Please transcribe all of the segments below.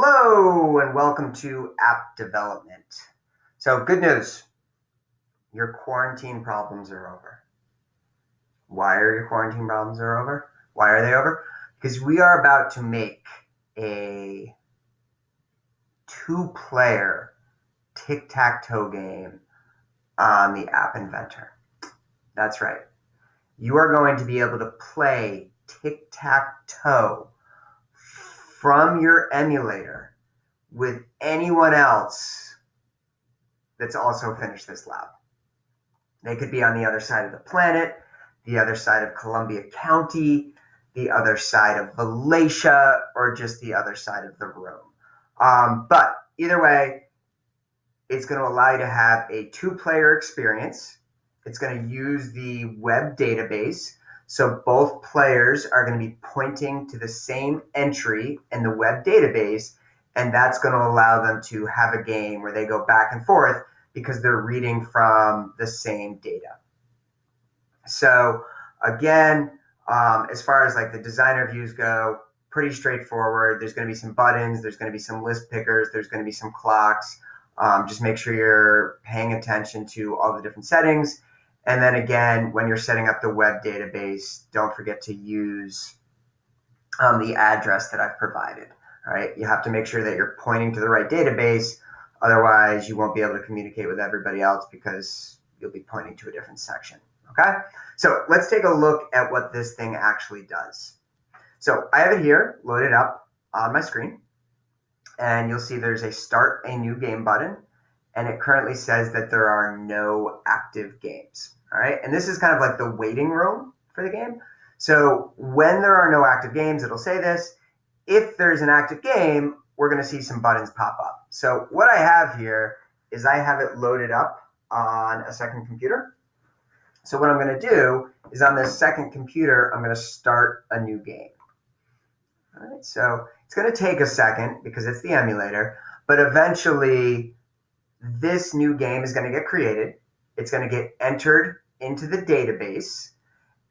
Hello and welcome to app development. So good news, your quarantine problems are over. Why are your quarantine problems over? Why are they over? Because we are about to make a 2-player tic-tac-toe game on the App Inventor. That's right. You are going to be able to play tic-tac-toe from your emulator with anyone else that's also finished this lab. They could be on the other side of the planet, the other side of Columbia County, the other side of Valatia, or just the other side of the room. But either way, it's going to allow you to have a 2-player experience. It's going to use the web database. So both players are going to be pointing to the same entry in the web database, and that's going to allow them to have a game where they go back and forth because they're reading from the same data. So again, as far as like the designer views go, pretty straightforward. There's going to be some buttons, there's going to be some list pickers, there's going to be some clocks. Just make sure you're paying attention to all the different settings. And then again, when you're setting up the web database, don't forget to use the address that I've provided. All right, you have to make sure that you're pointing to the right database. Otherwise, you won't be able to communicate with everybody else because you'll be pointing to a different section. Okay, so let's take a look at what this thing actually does. So I have it here loaded up on my screen, and you'll see there's a Start a New Game button, and it currently says that there are no active games. All right, and this is kind of like the waiting room for the game. So when there are no active games, it'll say this. If there's an active game, we're going to see some buttons pop up. So what I have here is I have it loaded up on a second computer. So what I'm going to do is on this second computer, I'm going to start a new game. All right, so it's going to take a second because it's the emulator, but eventually this new game is going to get created. It's going to get entered into the database.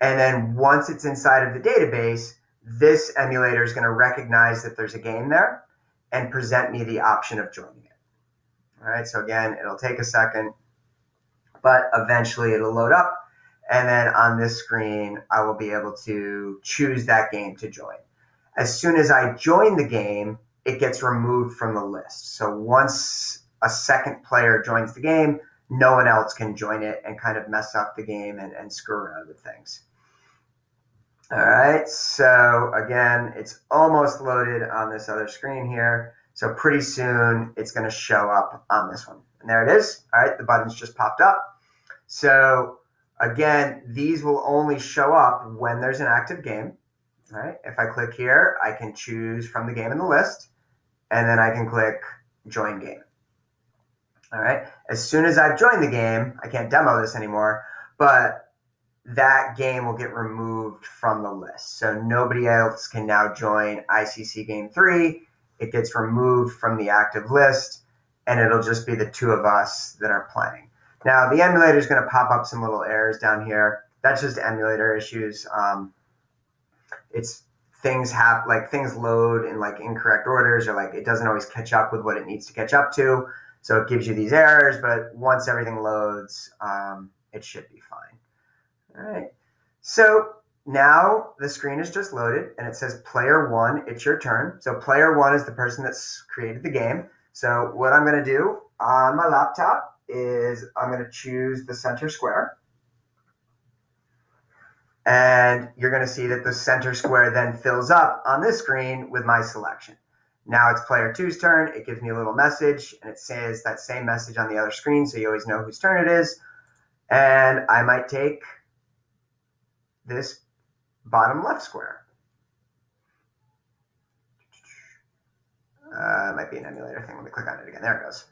And then once it's inside of the database, this emulator is going to recognize that there's a game there and present me the option of joining it. All right, so again, it'll take a second, but eventually it'll load up. And then on this screen, I will be able to choose that game to join. As soon as I join the game, it gets removed from the list. So once a second player joins the game, no one else can join it and kind of mess up the game and screw around with things. All right, so again, it's almost loaded on this other screen here. So pretty soon it's going to show up on this one. And there it is. All right, the buttons just popped up. So again, these will only show up when there's an active game. All right, if I click here, I can choose from the game in the list, and then I can click Join Game. All right, as soon as I've joined the game, I can't demo this anymore, but that game will get removed from the list. So nobody else can now join ICC Game 3. It gets removed from the active list, and it'll just be the two of us that are playing. Now, the emulator is going to pop up some little errors down here. That's just emulator issues. It's things load in like incorrect orders, or like it doesn't always catch up with what it needs to catch up to. So it gives you these errors, but once everything loads, it should be fine. All right. So now the screen is just loaded and it says player 1, it's your turn. So player 1 is the person that's created the game. So what I'm going to do on my laptop is I'm going to choose the center square. And you're going to see that the center square then fills up on this screen with my selection. Now it's player 2's turn. It gives me a little message, and it says that same message on the other screen, so you always know whose turn it is. And I might take this bottom left square. It might be an emulator thing. Let me click on it again. There it goes.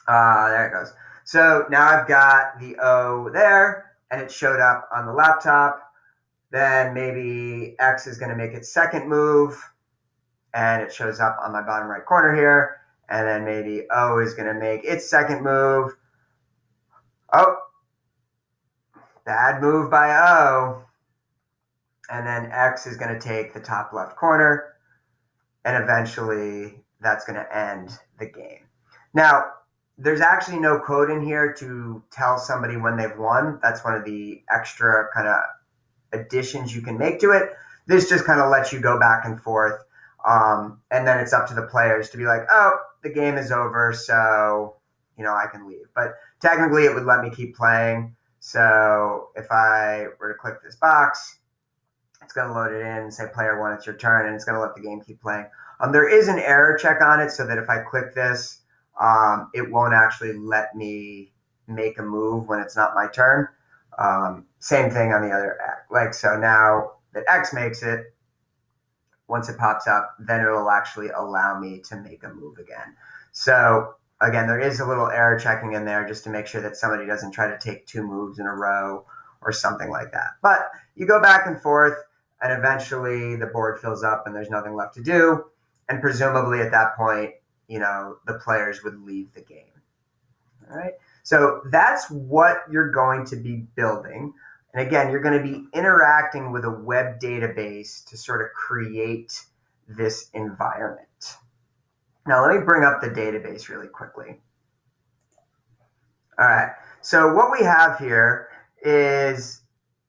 There it goes. So now I've got the O there, and it showed up on the laptop. Then maybe X is going to make its second move, and it shows up on my bottom right corner here. And then maybe O is going to make its second move. Oh, bad move by O. And then X is going to take the top left corner. And eventually that's going to end the game. Now, there's actually no code in here to tell somebody when they've won. That's one of the extra kind of additions you can make to it. This just kind of lets you go back and forth. And then it's up to the players to be like, oh, the game is over, so, I can leave. But technically, it would let me keep playing. So if I were to click this box, it's going to load it in and say player 1, it's your turn, and it's going to let the game keep playing. There is an error check on it so that if I click this, it won't actually let me make a move when it's not my turn. Same thing on the other X. So now that X makes it, once it pops up, then it'll actually allow me to make a move again. So again, there is a little error checking in there just to make sure that somebody doesn't try to take 2 moves in a row or something like that. But you go back and forth, and eventually the board fills up and there's nothing left to do. And presumably at that point, the players would leave the game. All right. So that's what you're going to be building. And again, you're going to be interacting with a web database to sort of create this environment. Now, let me bring up the database really quickly. All right. So what we have here is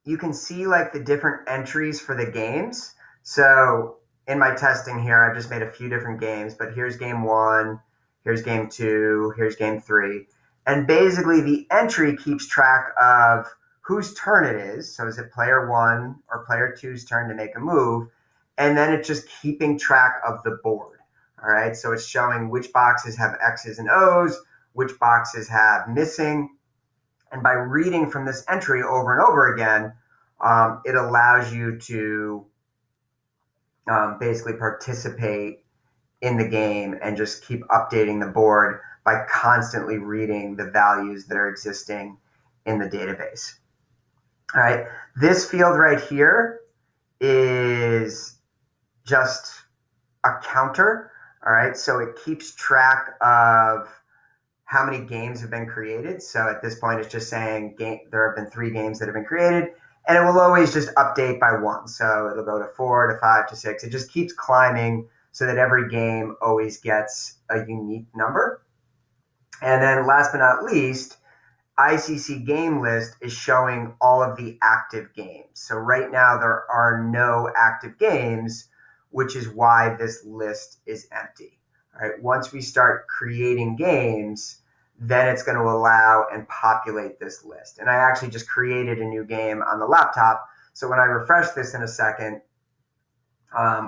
you can see like the different entries for the games. So in my testing here, I've just made a few different games, but here's game 1, here's game 2, here's game 3. And basically the entry keeps track of whose turn it is. So is it player 1 or player 2's turn to make a move? And then it's just keeping track of the board. All right. So it's showing which boxes have X's and O's, which boxes have missing. And by reading from this entry over and over again, it allows you to basically participate in the game and just keep updating the board by constantly reading the values that are existing in the database. All right, this field right here is just a counter. All right, so it keeps track of how many games have been created. So at this point, it's just saying there have been 3 games that have been created, and it will always just update by 1. So it'll go to 4 to 5 to 6. It just keeps climbing so that every game always gets a unique number. And then last but not least, ICC game list is showing all of the active games. So right now there are no active games, which is why this list is empty. All right. Once we start creating games, then it's going to allow and populate this list. And I actually just created a new game on the laptop. So when I refresh this in a second,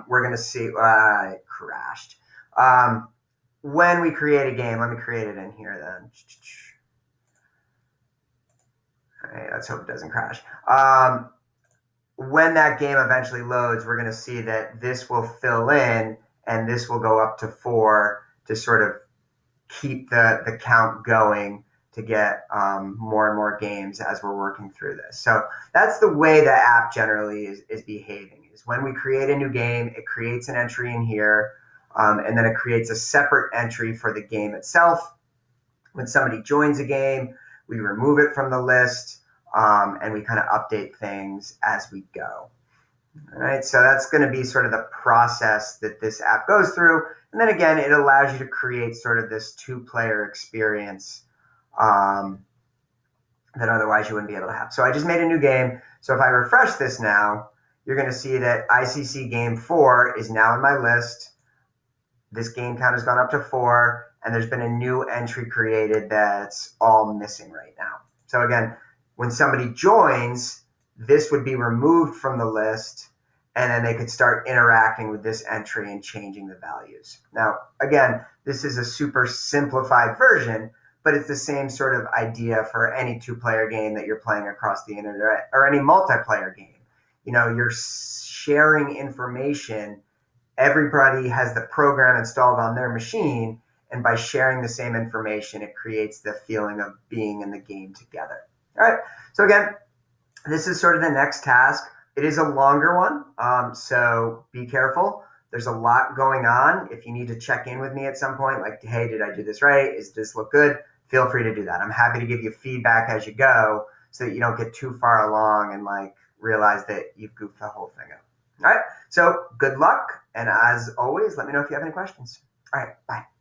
we're going to see it crashed. When we create a game, let me create it in here then. All right, let's hope it doesn't crash. When that game eventually loads, we're going to see that this will fill in and this will go up to 4 to sort of keep the count going to get more and more games as we're working through this. So that's the way the app generally is behaving. Is when we create a new game, it creates an entry in here, and then it creates a separate entry for the game itself. When somebody joins a game, we remove it from the list, and we kind of update things as we go. All right, so that's going to be sort of the process that this app goes through. And then again, it allows you to create sort of this 2-player experience that otherwise you wouldn't be able to have. So I just made a new game. So if I refresh this now, you're going to see that ICC game 4 is now in my list. This game count has gone up to 4, and there's been a new entry created that's all missing right now. So again, when somebody joins, this would be removed from the list, and then they could start interacting with this entry and changing the values. Now, again, this is a super simplified version, but it's the same sort of idea for any 2-player game that you're playing across the internet or any multiplayer game. You're sharing information. Everybody has the program installed on their machine, and by sharing the same information, it creates the feeling of being in the game together. All right, so again, this is sort of the next task. It is a longer one, so be careful. There's a lot going on. If you need to check in with me at some point, like, hey, did I do this right? Does this look good? Feel free to do that. I'm happy to give you feedback as you go so that you don't get too far along and realize that you've goofed the whole thing up. All right, so good luck. And as always, let me know if you have any questions. All right, bye.